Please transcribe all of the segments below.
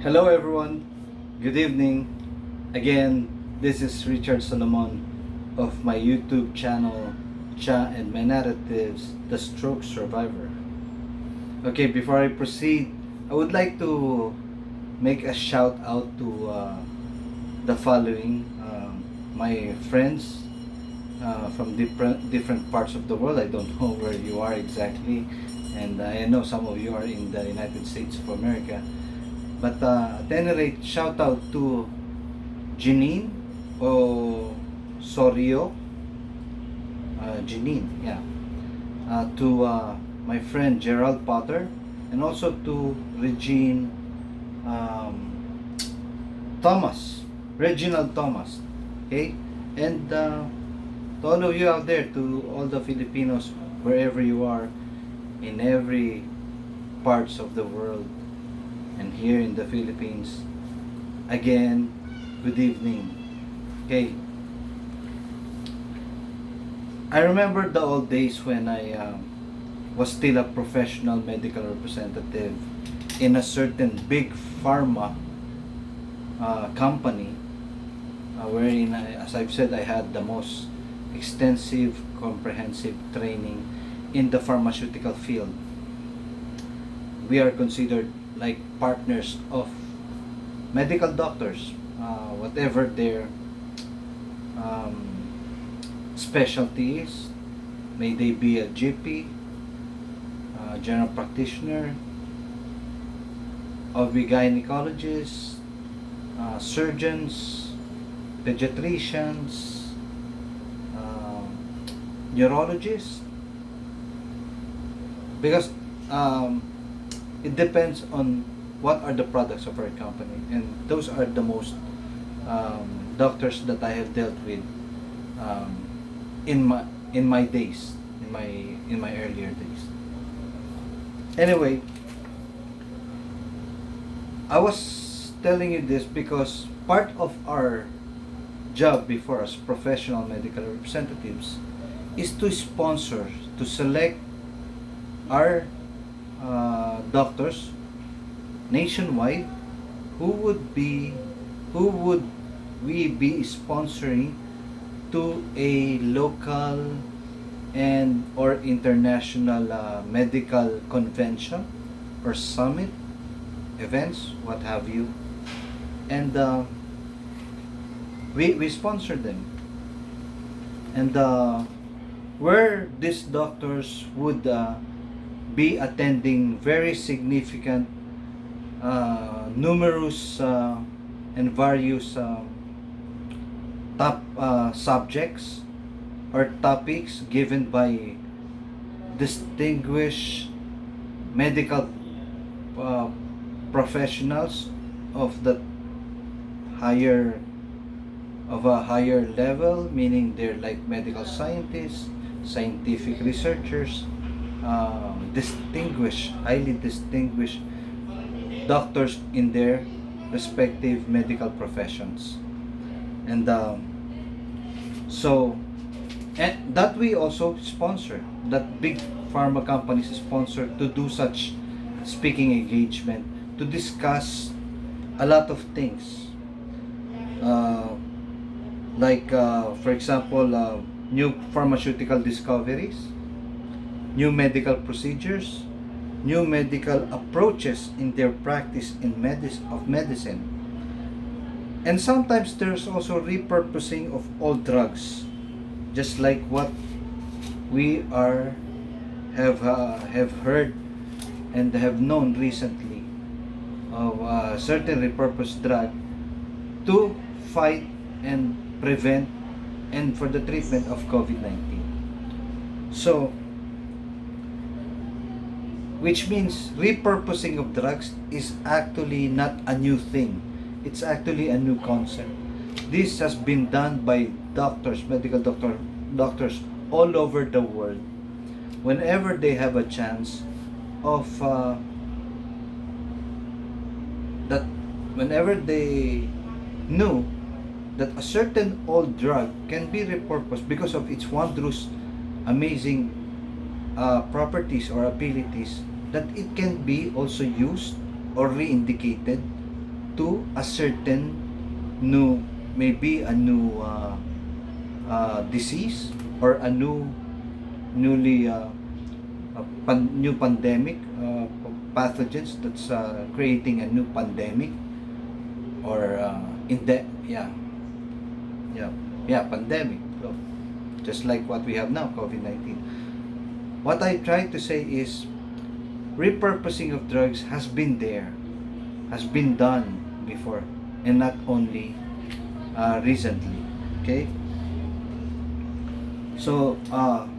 Hello everyone, good evening. Again, this is Richard Solomon of my YouTube channel, Cha and My Narratives, The Stroke Survivor. Okay, before I proceed, I would like to make a shout out to the following my friends from different parts of the world. I don't know where you are exactly, and I know some of you are in the United States of America. But at any rate, shout out to Janine o Sorio, Janine, yeah. To my friend Gerald Potter, and also to Regine um, Thomas, Reginald Thomas, okay? And to all of you out there, to all the Filipinos, wherever you are, in every parts of the world, and here in the Philippines, again, good evening. Okay, I remember the old days when I was still a professional medical representative in a certain big pharma company, wherein, as I've said, I had the most extensive, comprehensive training in the pharmaceutical field. We are considered like partners of medical doctors, whatever their um, specialty is. May they be a GP, general practitioner, OB-gynecologist, surgeons, pediatricians, neurologists, because it depends on what are the products of our company, and those are the most doctors that I have dealt with um, in my days, in my earlier days. Anyway, I was telling you this because part of our job before as professional medical representatives is to sponsor, to select our doctors nationwide who would we be sponsoring to a local and or international medical convention or summit events, what have you, and we sponsor them, and where these doctors would be attending very significant, numerous and various top subjects or topics given by distinguished medical uh, professionals of the higher of a higher level, meaning they're like medical scientists, scientific researchers, distinguished, highly distinguished doctors in their respective medical professions. And so, and that we also sponsor, that big pharma companies sponsor to do such speaking engagement, to discuss a lot of things. Uh, for example, new pharmaceutical discoveries, new medical procedures, new medical approaches in their practice in medicine. And sometimes there's also repurposing of old drugs, just like what we are have heard and have known recently of a certain repurposed drug to fight and prevent and for the treatment of COVID-19. So, which means repurposing of drugs is actually not a new thing. It's actually a new concept. This has been done by doctors, doctors all over the world. Whenever they have a chance of that, whenever they knew that a certain old drug can be repurposed because of its wondrous, amazing properties or abilities, that it can be also used or re-indicated to a certain new, maybe a new disease, or a newly new pandemic, pathogens that's creating a new pandemic, or in the yeah pandemic. So, just like what we have now, COVID-19. What I try to say is, repurposing of drugs has been there, has been done before, and not only recently. Okay. So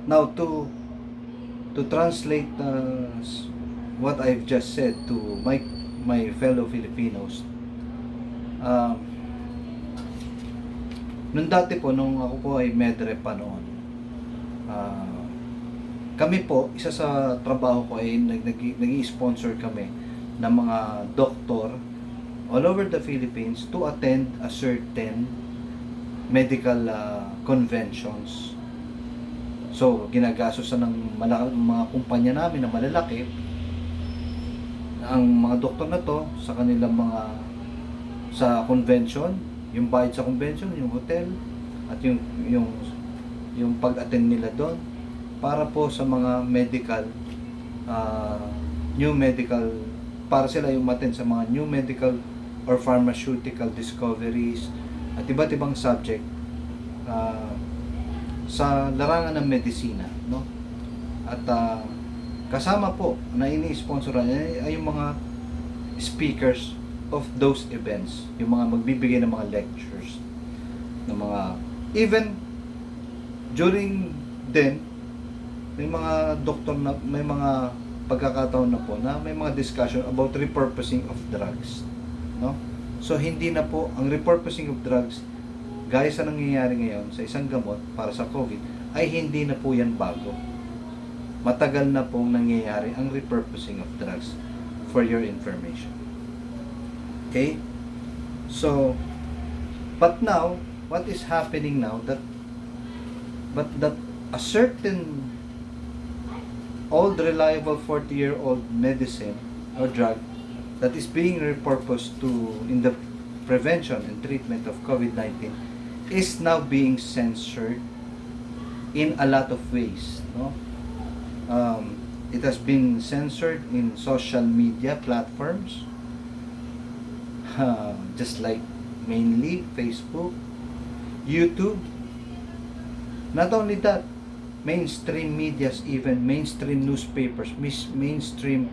now to translate what I've just said to my fellow Filipinos. Um, Nung dati po, nung ako po ay medrep pa noon, kami po, isa sa trabaho ko ay nag-i-sponsor kami ng mga doktor all over the Philippines to attend a certain medical conventions. So, ginagastosan ng mga kumpanya namin na malalaki ang mga doktor na to sa kanilang sa convention, yung bayad sa convention, yung hotel, at yung pag-attend nila doon para po sa mga medical new medical, para sila yung attend sa mga new medical or pharmaceutical discoveries at iba't ibang subject sa larangan ng medisina, no? At kasama po na ini-sponsoran ay yung mga speakers of those events, yung mga magbibigay ng mga lectures, ng mga, even during then, may mga doktor na, may mga pagkakataon na po na may mga discussion about repurposing of drugs, no? So hindi na po ang repurposing of drugs gaya sa nangyayari ngayon sa isang gamot para sa COVID, ay hindi na po yan bago. Matagal na pong nangyayari ang repurposing of drugs, for your information. Okay? So, but now, what is happening now, that a certain old reliable 40-year-old medicine or drug that is being repurposed in the prevention and treatment of COVID-19 is now being censored in a lot of ways, no? It has been censored in social media platforms, just like mainly Facebook, YouTube. Not only that, mainstream medias, even mainstream newspapers, mainstream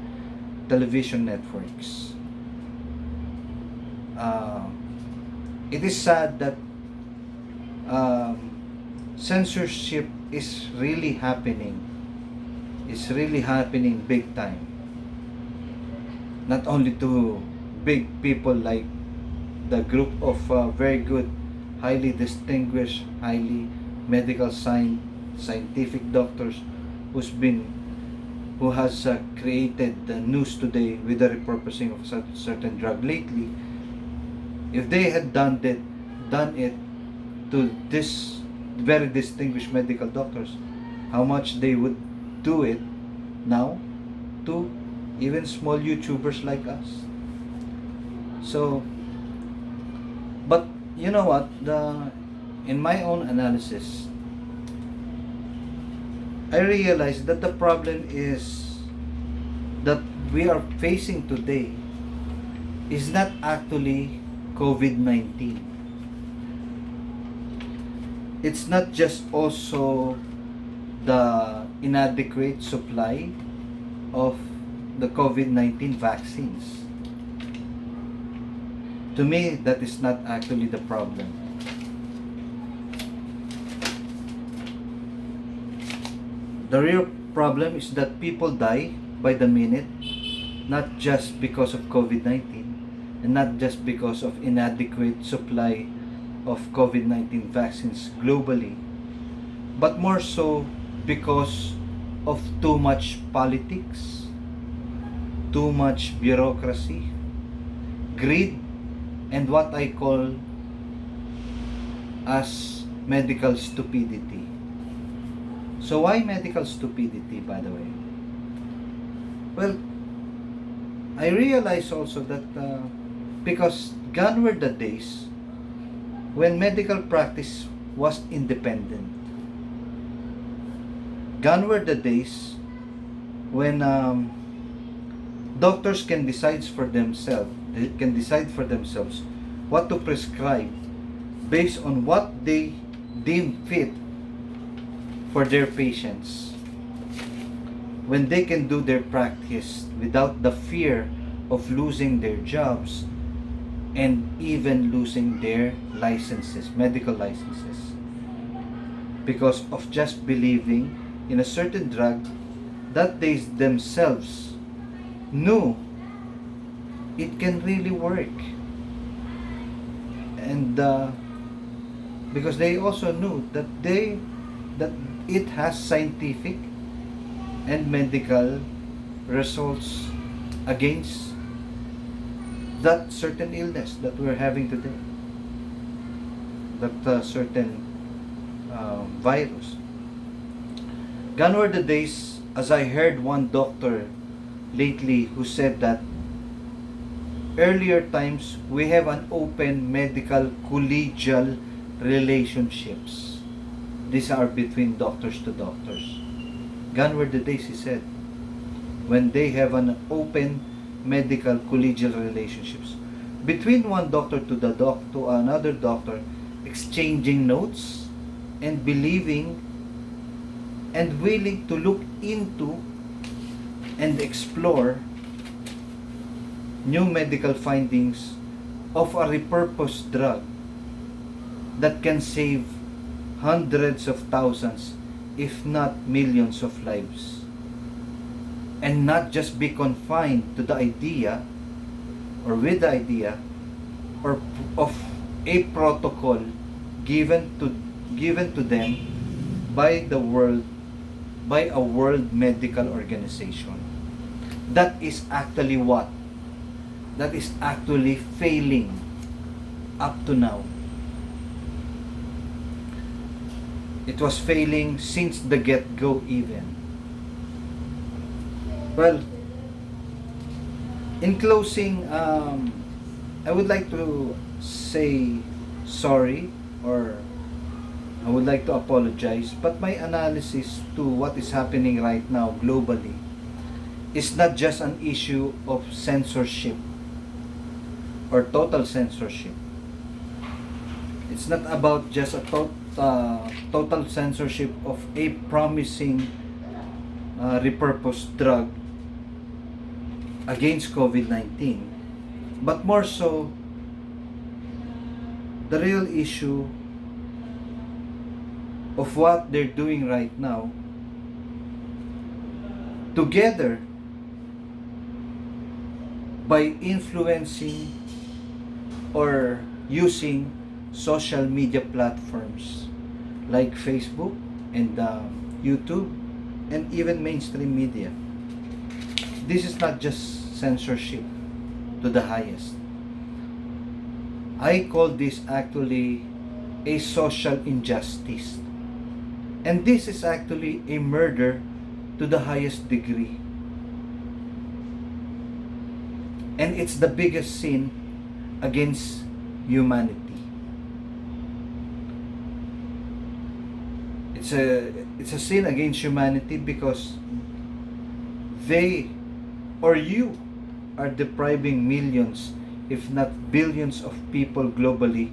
television networks. It is sad that censorship is really happening. It's really happening big time. Not only to big people like the group of very good, highly distinguished, highly medical scientific doctors who has created the news today with the repurposing of certain drug lately. If they had done it to this very distinguished medical doctors, how much they would do it now to even small YouTubers like us. So, but you know what, in my own analysis, I realized that the problem is that we are facing today is not actually COVID-19. It's not just also the inadequate supply of the COVID-19 vaccines. To me, that is not actually the problem. The real problem is that people die by the minute, not just because of COVID-19 and not just because of inadequate supply of COVID-19 vaccines globally, but more so because of too much politics, too much bureaucracy, greed, and what I call as medical stupidity. So why medical stupidity, by the way? Well, I realize also that Because gone were the days when medical practice was independent. Gone were the days when doctors can decide for themselves. They can decide for themselves what to prescribe based on what they deem fit for their patients. When they can do their practice without the fear of losing their jobs and even losing their licenses, medical licenses, because of just believing in a certain drug that they themselves knew it can really work. And because they also knew that it has scientific and medical results against that certain illness that we're having today, that certain virus. Gone were the days, as I heard one doctor lately who said that earlier times we have an open medical collegial relationships. These are between doctors to doctors. Gone were the days, he said, when they have an open medical collegial relationships between one doctor to another doctor, exchanging notes and believing and willing to look into and explore new medical findings of a repurposed drug that can save hundreds of thousands, if not millions of lives, and not just be confined to the idea or with the idea or of a protocol given to them by a world medical organization. That is actually what? That is actually failing up to now. It was failing since the get-go even. Well, in closing, I would like to say sorry, or I would like to apologize, but my analysis to what is happening right now globally is not just an issue of censorship or total censorship. It's not about just a total censorship of a promising repurposed drug against COVID-19, but more so the real issue of what they're doing right now together by influencing or using social media platforms like Facebook and YouTube and even mainstream media. This is not just censorship to the highest. I call this actually a social injustice. And this is actually a murder to the highest degree. And it's the biggest sin against humanity. It's a sin against humanity because they or you are depriving millions, if not billions of people globally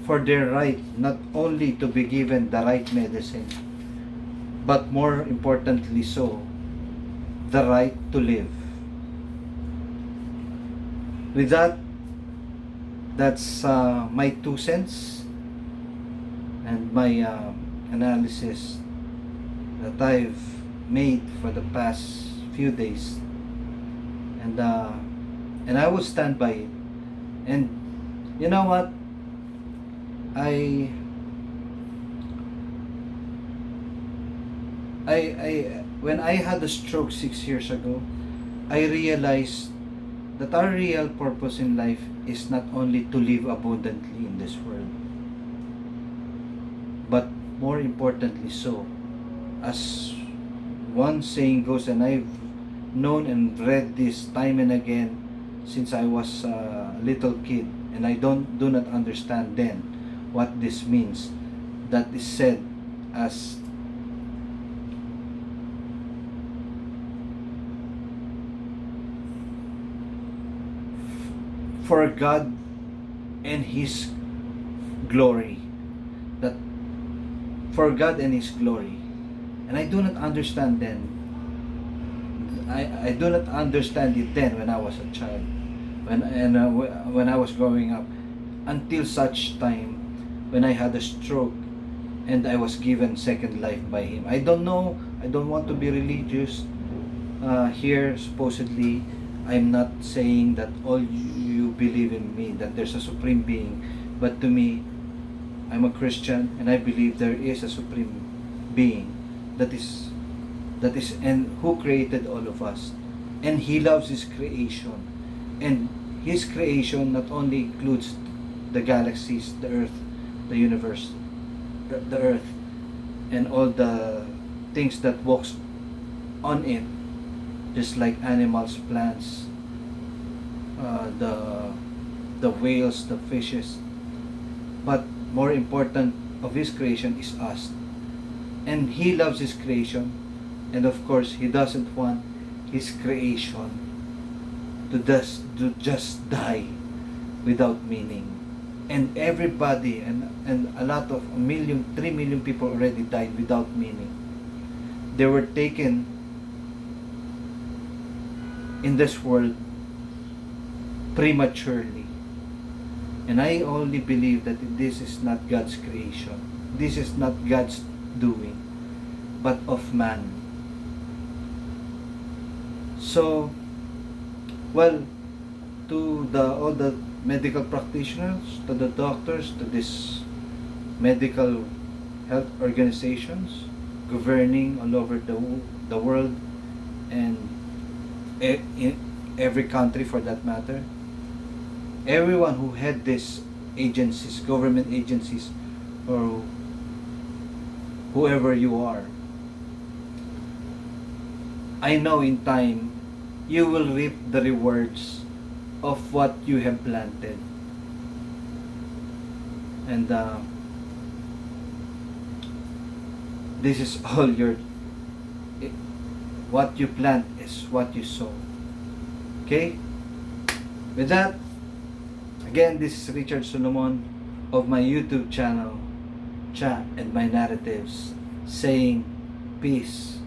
for their right not only to be given the right medicine, but more importantly so, the right to live. With that, that's my 2 cents and my analysis that I've made for the past few days, and I will stand by it. And you know what? I when I had a stroke 6 years ago, I realized that our real purpose in life is not only to live abundantly in this world, but more importantly so, as one saying goes, and I've known and read this time and again since I was a little kid, and I do not understand then what this means. That is said as for God and His glory. That for God and His glory. And I do not understand then. I do not understand it then when I was a child. When I was growing up, until such time when I had a stroke and I was given second life by Him. I don't know. I don't want to be religious. Here, supposedly, I'm not saying that all you believe in me, that there's a supreme being. But to me, I'm a Christian and I believe there is a supreme being that is and who created all of us. And He loves His creation. And His creation not only includes the galaxies, the earth, the universe, the earth, and all the things that walks on it, just like animals, plants, the whales, the fishes. But more important of His creation is us. And He loves His creation, and of course He doesn't want His creation to just die without meaning. And everybody and a lot of 3 million people already died without meaning. They were taken in this world prematurely. And I only believe that this is not God's creation. This is not God's doing, but of man. So, well, to all the medical practitioners, to the doctors, to this medical health organizations governing all over the world and in every country for that matter, everyone who had these agencies, government agencies, or whoever you are, I know in time you will reap the rewards of what you have planted. And this is all what you plant is what you sow. Okay? With that, again, this is Richard Solomon of my YouTube channel, Chat and My Narratives, saying peace,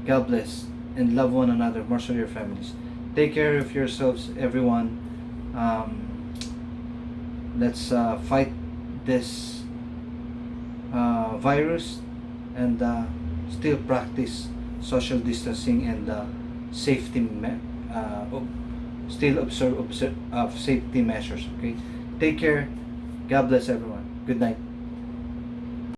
God bless, and love one another, more so your families. Take care of yourselves, everyone. Let's fight this virus and still practice social distancing and safety still observe safety measures. Okay, take care. God bless everyone. Good night.